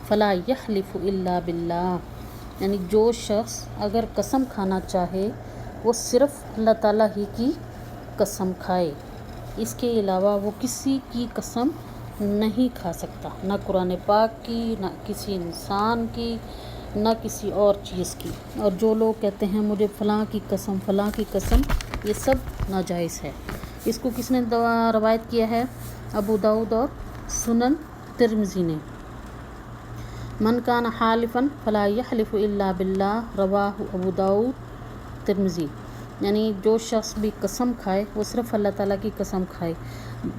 فلا یحلف الا باللہ، یعنی جو شخص اگر قسم کھانا چاہے وہ صرف اللہ تعالیٰ ہی کی قسم کھائے، اس کے علاوہ وہ کسی کی قسم نہیں کھا سکتا، نہ قرآن پاک کی، نہ کسی انسان کی، نہ کسی اور چیز کی۔ اور جو لوگ کہتے ہیں مجھے فلاں کی قسم، فلاں کی قسم، یہ سب ناجائز ہے۔ اس کو کس نے روایت کیا ہے؟ ابو داؤد اور سنن ترمذی نے۔ من کان حالفا فلا یحلف الا باللہ، رواہ ابو داؤد ترمذی، یعنی جو شخص بھی قسم کھائے وہ صرف اللہ تعالیٰ کی قسم کھائے۔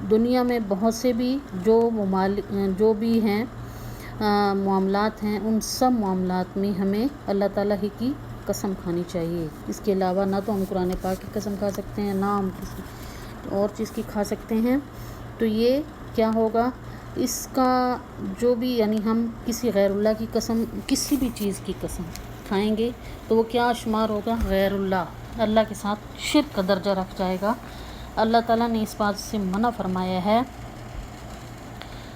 دنیا میں بہت سے بھی جو بھی ہیں معاملات ہیں، ان سب معاملات میں ہمیں اللہ تعالیٰ ہی کی قسم کھانی چاہیے۔ اس کے علاوہ نہ تو ہم قرآن پاک کی قسم کھا سکتے ہیں، نہ ہم کسی اور چیز کی کھا سکتے ہیں۔ تو یہ کیا ہوگا؟ اس کا جو بھی یعنی ہم کسی غیر اللہ کی قسم، کسی بھی چیز کی قسم کھائیں گے تو وہ کیا شمار ہوگا؟ غیر اللہ، اللہ کے ساتھ شرک کا درجہ رکھ جائے گا۔ اللہ تعالیٰ نے اس بات سے منع فرمایا ہے۔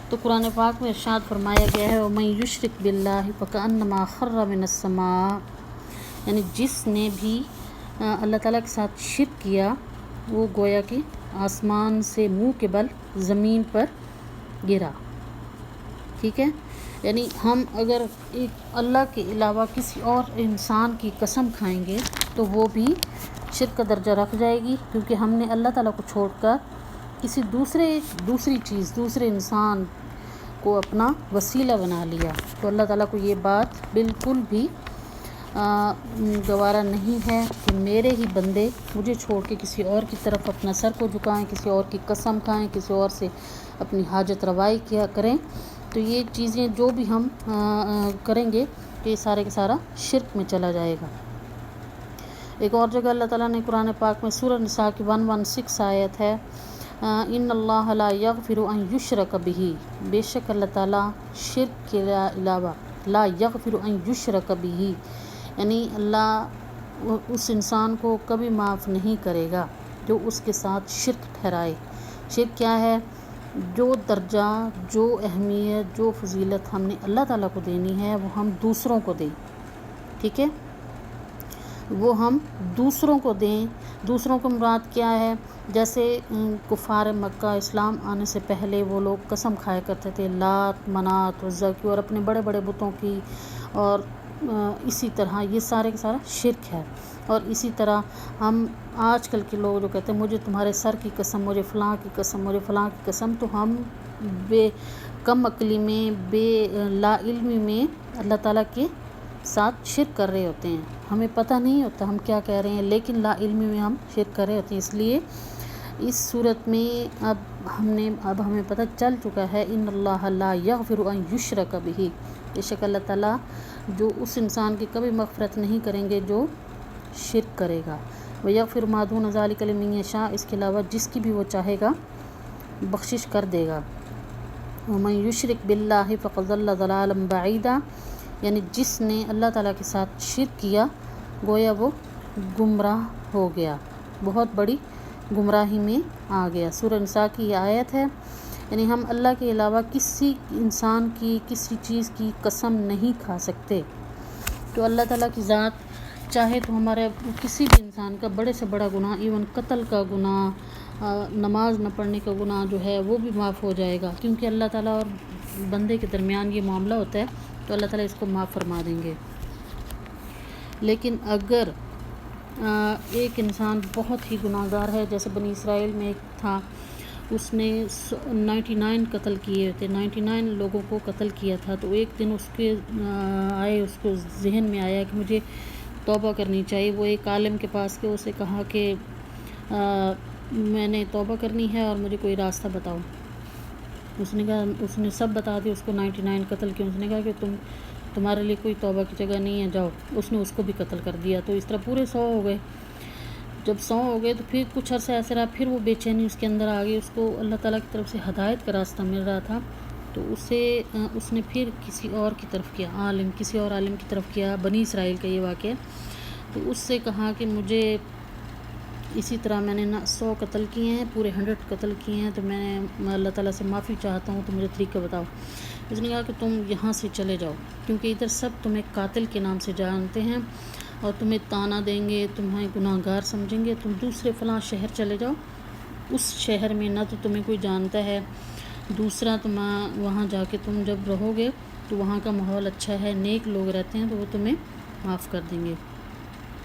تو قرآن پاک میں ارشاد فرمایا گیا ہے وَمَن یُشْرِکْ بِاللَّهِ فَكَأَنَّمَا خَرَّ مِنَ السَّمَاءِ، یعنی جس نے بھی اللہ تعالیٰ کے ساتھ شرک کیا وہ گویا کہ آسمان سے منہ کے بل زمین پر گرا۔ ٹھیک ہے، یعنی ہم اگر اللہ کے علاوہ کسی اور انسان کی قسم کھائیں گے تو وہ بھی شرک کا درجہ رکھ جائے گی، کیونکہ ہم نے اللہ تعالیٰ کو چھوڑ کر کسی دوسری چیز، دوسرے انسان کو اپنا وسیلہ بنا لیا۔ تو اللہ تعالیٰ کو یہ بات بالکل بھی گوارا نہیں ہے کہ میرے ہی بندے مجھے چھوڑ کے کسی اور کی طرف اپنا سر کو جھکائیں، کسی اور کی قسم کھائیں، کسی اور سے اپنی حاجت روائی کیا کریں۔ تو یہ چیزیں جو بھی ہم کریں گے تو یہ سارے کا سارا شرک میں چلا جائے گا۔ ایک اور جگہ اللہ تعالیٰ نے قرآن پاک میں سورہ نساء کی 116 آیت ہے ان اللہ لا یغفر ان یشرک بہ، بے شک اللہ تعالیٰ شرک کے علاوہ لا یغفر ان یشرک بہ، یعنی اللہ اس انسان کو کبھی معاف نہیں کرے گا جو اس کے ساتھ شرک ٹھہرائے۔ شرک کیا ہے؟ جو درجہ، جو اہمیت، جو فضیلت ہم نے اللہ تعالیٰ کو دینی ہے وہ ہم دوسروں کو دیں۔ ٹھیک ہے، وہ ہم دوسروں کو دیں۔ دوسروں کو مراد کیا ہے؟ جیسے کفار مکہ اسلام آنے سے پہلے وہ لوگ قسم کھایا کرتے تھے لات، منات، عزیٰ کی، اور اپنے بڑے بڑے بتوں کی، اور اسی طرح یہ سارے کا سارا شرک ہے۔ اور اسی طرح ہم آج کل کے لوگ جو کہتے ہیں مجھے تمہارے سر کی قسم، مجھے فلاں کی قسم، مجھے فلاں کی قسم، تو ہم بے کم عقلی میں، بے لا علمی میں اللہ تعالیٰ کے ساتھ شرک کر رہے ہوتے ہیں۔ ہمیں پتہ نہیں ہوتا ہم کیا کہہ رہے ہیں، لیکن لا علمی میں ہم شرک کر رہے ہوتے ہیں۔ اس لیے اس صورت میں اب ہمیں پتہ چل چکا ہے ان اللہ لا یغفر ان یشرک بہ، بے شک اللہ تعالیٰ جو اس انسان کی کبھی مغفرت نہیں کریں گے جو شرک کرے گا۔ وَيَغْفِرُ مَا دُونَ ذَلِكَ لِمَن يَشَاءُ، اس کے علاوہ جس کی بھی وہ چاہے گا بخشش کر دے گا۔ وَمَن يُشْرِكْ بِاللَّهِ فَقَدْ ضَلَّ ضَلَالًا بَعِيدًا، یعنی جس نے اللہ تعالیٰ کے ساتھ شرک کیا گویا وہ گمراہ ہو گیا، بہت بڑی گمراہی میں آ گیا۔ سورہ نساء کی یہ آیت ہے، یعنی ہم اللہ کے علاوہ کسی انسان کی، کسی چیز کی قسم نہیں کھا سکتے۔ تو اللہ تعالیٰ کی ذات چاہے تو ہمارے کسی بھی انسان کا بڑے سے بڑا گناہ، ایون قتل کا گناہ، نماز نہ پڑھنے کا گناہ جو ہے وہ بھی معاف ہو جائے گا، کیونکہ اللہ تعالیٰ اور بندے کے درمیان یہ معاملہ ہوتا ہے، تو اللہ تعالیٰ اس کو معاف فرما دیں گے۔ لیکن اگر ایک انسان بہت ہی گناہ گار ہے، جیسے بنی اسرائیل میں ایک تھا، اس نے 99 قتل کیے تھے، 99 لوگوں کو قتل کیا تھا، تو ایک دن اس کو ذہن میں آیا کہ مجھے توبہ کرنی چاہیے۔ وہ ایک عالم کے پاس کے اسے کہا کہ میں نے توبہ کرنی ہے اور مجھے کوئی راستہ بتاؤ۔ اس نے کہا، اس نے سب بتا دی، اس کو 99 قتل کیا۔ اس نے کہا کہ تمہارے لیے کوئی توبہ کی جگہ نہیں ہے، جاؤ۔ اس نے اس کو بھی قتل کر دیا۔ تو اس طرح پورے 100 ہو گئے۔ جب 100 ہو گئے تو پھر کچھ عرصہ ایسے رہا، پھر وہ بے چینی اس کے اندر آ گئی، اس کو اللہ تعالیٰ کی طرف سے ہدایت کا راستہ مل رہا تھا، تو اس نے پھر کسی اور کی طرف کیا، کسی اور عالم کی طرف کیا، بنی اسرائیل کا یہ واقعہ۔ تو اس سے کہا کہ مجھے اسی طرح میں نے 100 قتل کیے ہیں، پورے 100 قتل کیے ہیں، تو میں اللہ تعالیٰ سے معافی چاہتا ہوں، تو مجھے طریقہ بتاؤ۔ اس نے کہا کہ تم یہاں سے چلے جاؤ، کیونکہ ادھر سب تمہیں قاتل کے نام سے جانتے ہیں اور تمہیں تانا دیں گے، تمہیں گناہ گار سمجھیں گے، تم دوسرے فلاں شہر چلے جاؤ، اس شہر میں نہ تو تمہیں کوئی جانتا ہے، دوسرا تم وہاں جا کے تم جب رہو گے تو وہاں کا ماحول اچھا ہے، نیک لوگ رہتے ہیں، تو وہ تمہیں معاف کر دیں گے،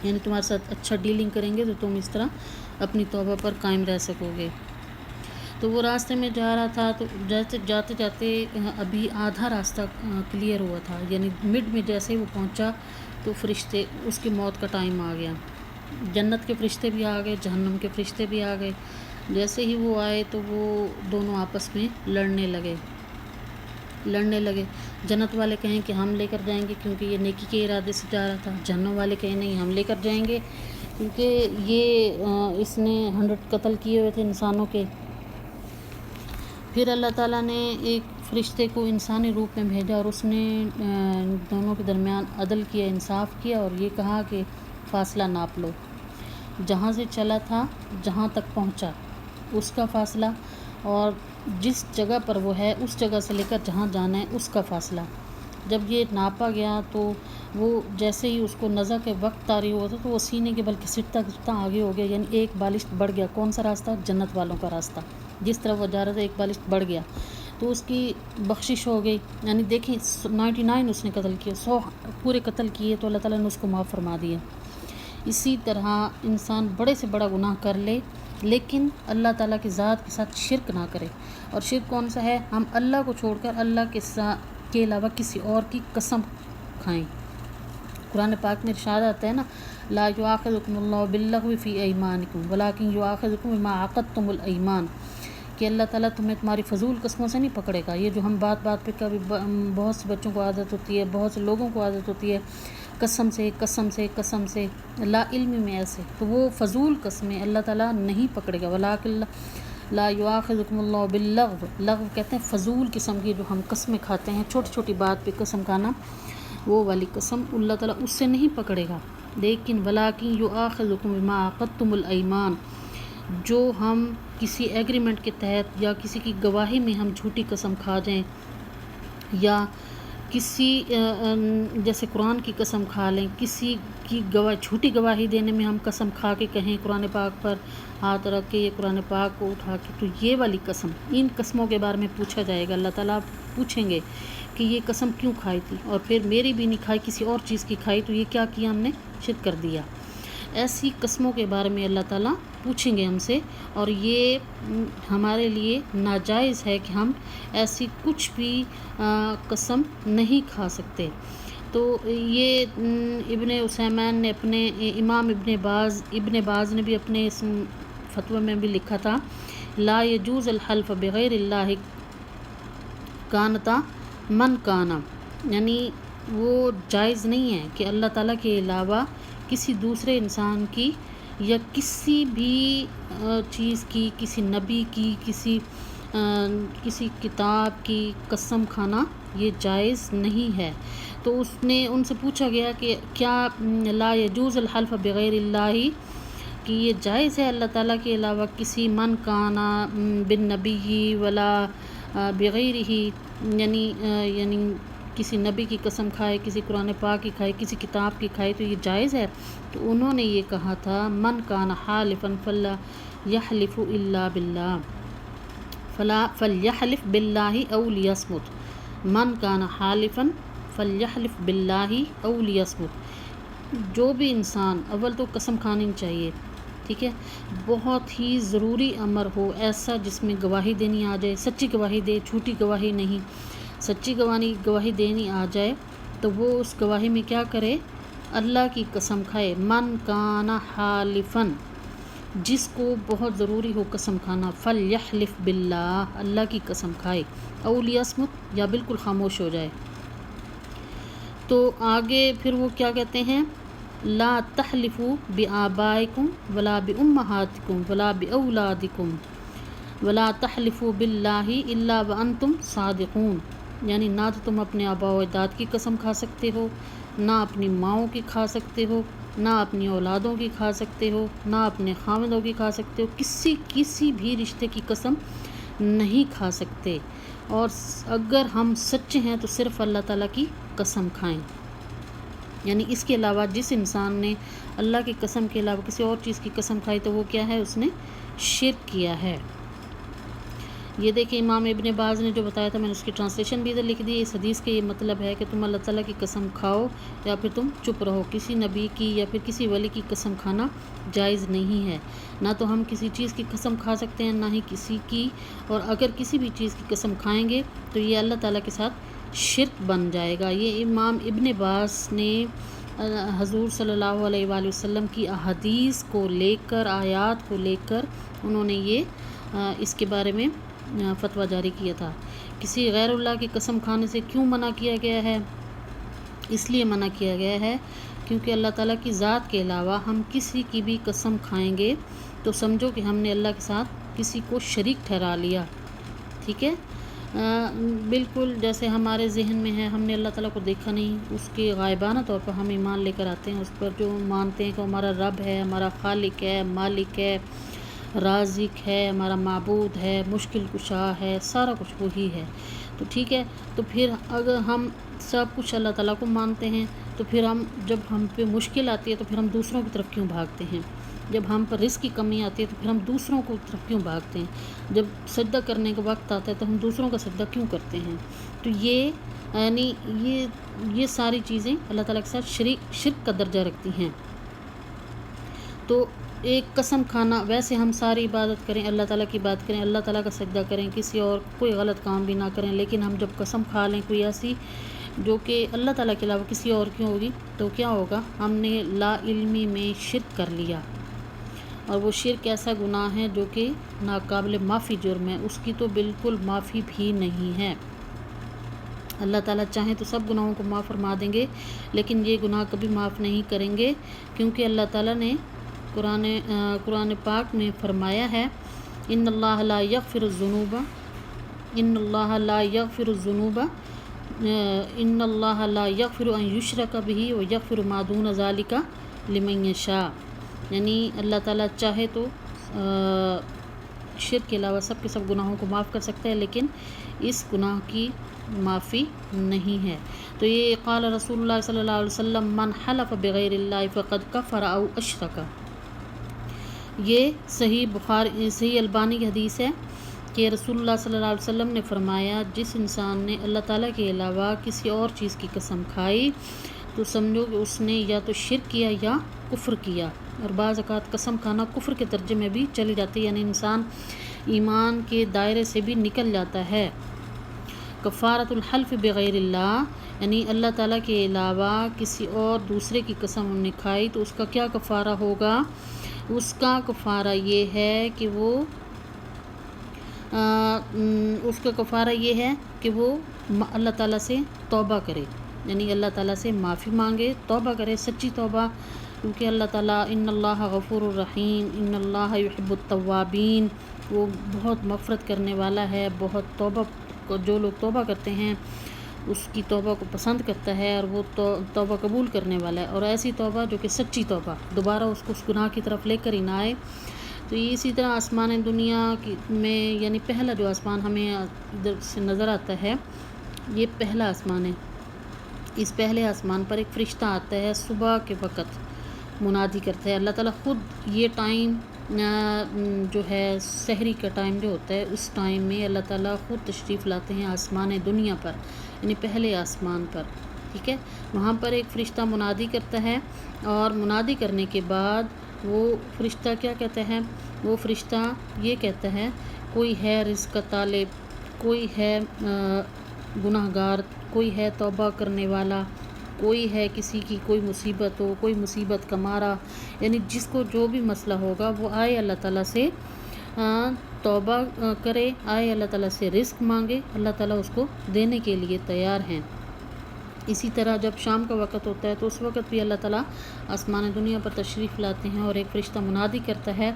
یعنی تمہارے ساتھ اچھا ڈیلنگ کریں گے، تو تم اس طرح اپنی توبہ پر قائم رہ سکو گے۔ تو وہ راستے میں جا رہا تھا، تو جاتے جاتے ابھی آدھا راستہ کلیئر ہوا تھا، یعنی مڈ میں جیسے وہ پہنچا تو فرشتے، اس کی موت کا ٹائم آ گیا، جنت کے فرشتے بھی آ گئے، جہنم کے فرشتے بھی آ گئے۔ جیسے ہی وہ آئے تو وہ دونوں آپس میں لڑنے لگے۔ جنت والے کہیں کہ ہم لے کر جائیں گے کیونکہ یہ نیکی کے ارادے سے جا رہا تھا، جہنم والے کہیں نہیں ہم لے کر جائیں گے کیونکہ یہ اس نے 100 قتل کیے ہوئے تھے انسانوں کے۔ پھر اللہ تعالیٰ نے ایک فرشتے کو انسانی روپ میں بھیجا اور اس نے دونوں کے درمیان عدل کیا، انصاف کیا اور یہ کہا کہ فاصلہ ناپ لو، جہاں سے چلا تھا جہاں تک پہنچا اس کا فاصلہ، اور جس جگہ پر وہ ہے اس جگہ سے لے کر جہاں جانا ہے اس کا فاصلہ۔ جب یہ ناپا گیا تو وہ جیسے ہی اس کو نزع کے وقت طاری ہوا تھا تو وہ سینے کے بلکہ سٹتا آگے ہو گیا، یعنی ایک بالشت بڑھ گیا۔ کون سا راستہ؟ جنت والوں کا راستہ، جس طرف وہ جا رہا تھا ایک بالشت بڑھ گیا تو اس کی بخشش ہو گئی۔ یعنی دیکھیں 99 اس نے قتل کیے، 100 پورے قتل کیے تو اللہ تعالیٰ نے اس کو معاف فرما دیا۔ اسی طرح انسان بڑے سے بڑا گناہ کر لے لیکن اللہ تعالیٰ کی ذات کے ساتھ شرک نہ کرے، اور شرک کون سا ہے؟ ہم اللہ کو چھوڑ کر اللہ کے علاوہ کسی اور کی قسم کھائیں۔ قرآن پاک میں ارشاد آتا ہے نا، لا یؤاخذکم اللہ باللغو فی ایمانکم ولکن یؤاخذکم بما عقدتم الایمان، کہ اللہ تعالیٰ تمہیں تمہاری فضول قسموں سے نہیں پکڑے گا۔ یہ جو ہم بات پہ کبھی بہت سے بچوں کو عادت ہوتی ہے، بہت سے لوگوں کو عادت ہوتی ہے قسم سے لا علمی میں ایسے، تو وہ فضول قسمیں اللہ تعالیٰ نہیں پکڑے گا۔ ولکن لا یؤاخذکم اللہ باللغو، لغو کہتے ہیں فضول قسم کی جو ہم قسمیں کھاتے ہیں، چھوٹی چھوٹی بات پہ قسم کھانا، وہ والی قسم اللہ تعالیٰ اس سے نہیں پکڑے گا، لیکن ولکن یؤاخذکم بما عقدتم الایمان، جو ہم کسی ایگریمنٹ کے تحت یا کسی کی گواہی میں ہم جھوٹی قسم کھا جائیں، یا کسی جیسے قرآن کی قسم کھا لیں، کسی کی جھوٹی گواہی دینے میں ہم قسم کھا کے کہیں قرآن پاک پر ہاتھ رکھ کے یا قرآن پاک کو اٹھا کے، تو یہ والی قسم، ان قسموں کے بارے میں پوچھا جائے گا۔ اللہ تعالیٰ پوچھیں گے کہ یہ قسم کیوں کھائی تھی، اور پھر میری بھی نہیں کھائی، کسی اور چیز کی کھائی، تو یہ کیا کیا ہم نے؟ شرک کر دیا۔ ایسی قسموں کے بارے میں اللہ تعالیٰ پوچھیں گے ہم سے، اور یہ ہمارے لیے ناجائز ہے کہ ہم ایسی کچھ بھی قسم نہیں کھا سکتے۔ تو یہ ابن عثیمین نے اپنے، امام ابن باز نے بھی اپنے اس فتوی میں بھی لکھا تھا، لا یجوز الحلف بغیر اللہ کانتا من کانا، یعنی وہ جائز نہیں ہے کہ اللہ تعالیٰ کے علاوہ کسی دوسرے انسان کی یا کسی بھی چیز کی، کسی نبی کی، کسی کتاب کی قسم کھانا یہ جائز نہیں ہے۔ تو اس نے ان سے پوچھا گیا کہ کیا لا یجوز الحلف بغیر اللہ، کہ یہ جائز ہے اللہ تعالیٰ کے علاوہ کسی من کانا بالنبی ولا بغیرہ، یعنی کسی نبی کی قسم کھائے، کسی قرآن پاک کی کھائے، کسی کتاب کی کھائے، تو یہ جائز ہے؟ تو انہوں نے یہ کہا تھا، من کان حالفا فلا یحلف الا باللہ فلیحلف باللہ او لیصمت، من کان حالفا فلیحلف باللہ او لیصمت۔ جو بھی انسان، اول تو قسم کھانی چاہیے، ٹھیک ہے، بہت ہی ضروری امر ہو ایسا جس میں گواہی دینی آ جائے، سچی گواہی دے، جھوٹی گواہی نہیں، سچی گواہی دینی آ جائے تو وہ اس گواہی میں کیا کرے؟ اللہ کی قسم کھائے۔ من کان حالفن، جس کو بہت ضروری ہو قسم کھانا، فلیحلف باللہ، اللہ کی قسم کھائے، او لیصمت، یا بالکل خاموش ہو جائے۔ تو آگے پھر وہ کیا کہتے ہیں، لا تحلفوا بآبائکم ولا بأمہاتکم ولا بأولادکم ولا تحلفوا باللہ الا وانتم صادقون، یعنی نہ تو تم اپنے آباء و اجداد کی قسم کھا سکتے ہو، نہ اپنی ماؤں کی کھا سکتے ہو، نہ اپنی اولادوں کی کھا سکتے ہو، نہ اپنے خاوندوں کی کھا سکتے ہو، کسی بھی رشتے کی قسم نہیں کھا سکتے۔ اور اگر ہم سچے ہیں تو صرف اللہ تعالیٰ کی قسم کھائیں. یعنی اس کے علاوہ جس انسان نے اللہ کی قسم کے علاوہ کسی اور چیز کی قسم کھائی تو وہ کیا ہے؟ اس نے شرک کیا ہے. یہ دیکھیں امام ابن باز نے جو بتایا تھا، میں نے اس کی ٹرانسلیشن بھی ادھر لکھ دی. اس حدیث کے یہ مطلب ہے کہ تم اللہ تعالیٰ کی قسم کھاؤ یا پھر تم چپ رہو. کسی نبی کی یا پھر کسی ولی کی قسم کھانا جائز نہیں ہے. نہ تو ہم کسی چیز کی قسم کھا سکتے ہیں، نہ ہی کسی کی، اور اگر کسی بھی چیز کی قسم کھائیں گے تو یہ اللہ تعالیٰ کے ساتھ شرک بن جائے گا. یہ امام ابن باز نے حضور صلی اللہ علیہ وآلہ وسلم کی احادیث کو لے کر، آیات کو لے کر انہوں نے یہ اس کے بارے میں فتویٰ جاری کیا تھا. کسی غیر اللہ کی قسم کھانے سے کیوں منع کیا گیا ہے؟ اس لیے منع کیا گیا ہے کیونکہ اللہ تعالیٰ کی ذات کے علاوہ ہم کسی کی بھی قسم کھائیں گے تو سمجھو کہ ہم نے اللہ کے ساتھ کسی کو شریک ٹھہرا لیا. ٹھیک ہے، بالکل جیسے ہمارے ذہن میں ہے، ہم نے اللہ تعالیٰ کو دیکھا نہیں، اس کے غائبانہ طور پر ہم ایمان لے کر آتے ہیں اس پر، جو مانتے ہیں کہ ہمارا رب ہے، ہمارا خالق ہے، مالک ہے، رازق ہے، ہمارا معبود ہے، مشکل کشا ہے، سارا کچھ وہی ہے. تو ٹھیک ہے، تو پھر اگر ہم سب کچھ اللہ تعالیٰ کو مانتے ہیں تو پھر جب ہم پہ مشکل آتی ہے تو پھر ہم دوسروں کی طرف کیوں بھاگتے ہیں؟ جب ہم پر رزق کی کمی آتی ہے تو پھر ہم دوسروں کی طرف کیوں بھاگتے ہیں؟ جب سجدہ کرنے کا وقت آتا ہے تو ہم دوسروں کا سجدہ کیوں کرتے ہیں؟ تو یعنی یہ ساری چیزیں اللہ تعالیٰ کے ساتھ شرک کا درجہ رکھتی ہیں. تو ایک قسم کھانا، ویسے ہم ساری عبادت کریں، اللہ تعالیٰ کی بات کریں، اللہ تعالیٰ کا سجدہ کریں، کسی اور کوئی غلط کام بھی نہ کریں، لیکن ہم جب قسم کھا لیں کوئی ایسی جو کہ اللہ تعالیٰ کے علاوہ کسی اور کی ہوگی تو کیا ہوگا؟ ہم نے لا علمی میں شرک کر لیا، اور وہ شرک ایسا گناہ ہے جو کہ ناقابل معافی جرم ہے، اس کی تو بالکل معافی بھی نہیں ہے. اللہ تعالیٰ چاہیں تو سب گناہوں کو معاف فرما دیں گے، لیکن یہ گناہ کبھی معاف نہیں کریں گے، کیونکہ اللہ تعالیٰ نے قرآن پاک میں فرمایا ہے ان اللہ لا یغفر الذنوب ان اللہ لا یغفر الذنوب ان اللہ لا یغفر ان یشرک بہ ویغفر ما دون ذلک لمن یشاء. یعنی اللہ تعالیٰ چاہے تو شرک کے علاوہ سب کے سب گناہوں کو معاف کر سکتا ہے، لیکن اس گناہ کی معافی نہیں ہے. تو یہ قال رسول اللہ صلی اللہ علیہ وسلم من حلف بغیر اللہ فقد کفر او اشرک. یہ صحیح البانی کی حدیث ہے کہ رسول اللہ صلی اللہ علیہ وسلم نے فرمایا جس انسان نے اللہ تعالیٰ کے علاوہ کسی اور چیز کی قسم کھائی تو سمجھو کہ اس نے یا تو شرک کیا یا کفر کیا. اور بعض اوقات قسم کھانا کفر کے درجے میں بھی چلی جاتی ہے، یعنی انسان ایمان کے دائرے سے بھی نکل جاتا ہے. کفارۃ الحلف بغیر اللہ، یعنی اللہ تعالیٰ کے علاوہ کسی اور دوسرے کی قسم ہم نے کھائی تو اس کا کیا کفارہ ہوگا؟ اس کا کفارہ یہ ہے کہ وہ اللہ تعالیٰ سے توبہ کرے، یعنی اللہ تعالیٰ سے معافی مانگے، توبہ کرے، سچی توبہ، کیونکہ اللہ تعالیٰ ان اللہ غفور الرحیم ان اللہ یحب التوابین، وہ بہت مغفرت کرنے والا ہے، بہت توبہ جو لوگ توبہ کرتے ہیں اس کی توبہ کو پسند کرتا ہے، اور وہ توبہ قبول کرنے والا ہے، اور ایسی توبہ جو کہ سچی توبہ، دوبارہ اس کو اس گناہ کی طرف لے کر ہی نہ آئے. تو اسی طرح آسمان دنیا میں، یعنی پہلا جو آسمان ہمیں ادھر سے نظر آتا ہے یہ پہلا آسمان ہے. اس پہلے آسمان پر ایک فرشتہ آتا ہے، صبح کے وقت منادی کرتا ہے. اللہ تعالیٰ خود یہ ٹائم جو ہے سحری کا ٹائم جو ہوتا ہے، اس ٹائم میں اللہ تعالیٰ خود تشریف لاتے ہیں آسمان دنیا پر، یعنی پہلے آسمان پر. ٹھیک ہے، وہاں پر ایک فرشتہ منادی کرتا ہے، اور منادی کرنے کے بعد وہ فرشتہ کیا کہتا ہے؟ وہ فرشتہ یہ کہتا ہے کوئی ہے رزق کا طالب، کوئی ہے گناہ گار، کوئی ہے توبہ کرنے والا، کوئی ہے کسی کی کوئی مصیبت ہو، کوئی مصیبت کا مارا، یعنی جس کو جو بھی مسئلہ ہوگا وہ آئے اللہ تعالیٰ سے توبہ کرے، آئے اللہ تعالیٰ سے رزق مانگے، اللہ تعالیٰ اس کو دینے کے لیے تیار ہیں. اسی طرح جب شام کا وقت ہوتا ہے تو اس وقت بھی اللہ تعالیٰ آسمان دنیا پر تشریف لاتے ہیں، اور ایک فرشتہ منادی کرتا ہے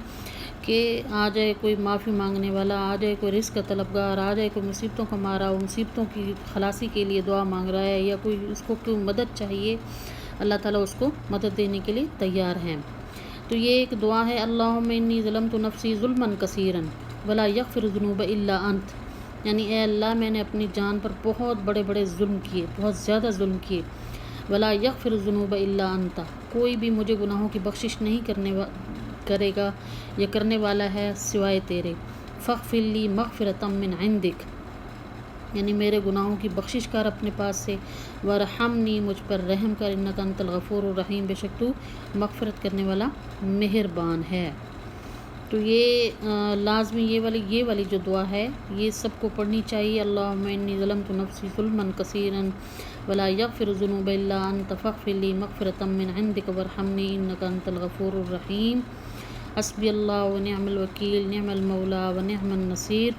کہ آ جائے کوئی معافی مانگنے والا، آ جائے کوئی رزق کا طلبگار، آ جائے کوئی مصیبتوں کا مارا ہو، مصیبتوں کی خلاصی کے لیے دعا مانگ رہا ہے، یا کوئی اس کو کوئی مدد چاہیے، اللہ تعالیٰ اس کو مدد دینے کے لیے تیار ہیں. تو یہ ایک دعا ہے اللہم انی ظلمت نفسی ظلما کثیرا ولا یغفر الذنوب الا انت. یعنی اے اللہ میں نے اپنی جان پر بہت بڑے بڑے ظلم کیے، بہت زیادہ ظلم کیے. ولا یغفر الذنوب الا انت، کوئی بھی مجھے گناہوں کی بخشش نہیں کرے گا یا کرنے والا ہے سوائے تیرے. فاغفر لی مغفرۃ من عندک، یعنی میرے گناہوں کی بخشش کر اپنے پاس سے. ورحمنی، مجھ پر رحم کر. انک انت الغفور الرحیم، بے شک تو مغفرت کرنے والا مہربان ہے. تو یہ لازمی یہ والی جو دعا ہے یہ سب کو پڑھنی چاہیے. اللہم انی ظلمت نفسی ظلما کثیرا ولا یغفر الذنوب الا انت فاغفر لی مغفرۃ من عندک وارحمنی انک انت الغفور الرحیم. حسبی اللہ ونعم الوکیل، نعم المولا ونعم النصیر.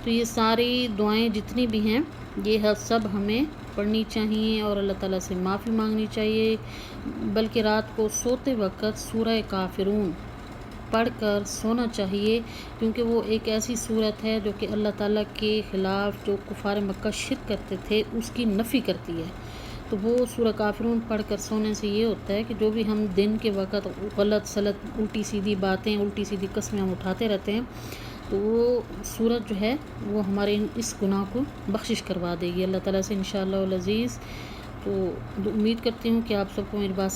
تو یہ ساری دعائیں جتنی بھی ہیں یہ سب ہمیں پڑھنی چاہیے اور اللہ تعالیٰ سے معافی مانگنی چاہیے. بلکہ رات کو سوتے وقت سورہ کافرون پڑھ کر سونا چاہیے، کیونکہ وہ ایک ایسی صورت ہے جو کہ اللہ تعالیٰ کے خلاف جو کفار مکہ شرک کرتے تھے اس کی نفی کرتی ہے. تو وہ سورہ کافرون پڑھ کر سونے سے یہ ہوتا ہے کہ جو بھی ہم دن کے وقت غلط سلط الٹی سیدھی باتیں الٹی سیدھی قسمیں ہم اٹھاتے رہتے ہیں تو وہ صورت جو ہے وہ ہمارے اس گناہ کو بخشش کروا دے گی اللہ تعالیٰ سے انشاءاللہ العزیز. تو امید کرتی ہوں کہ آپ سب کو میری بات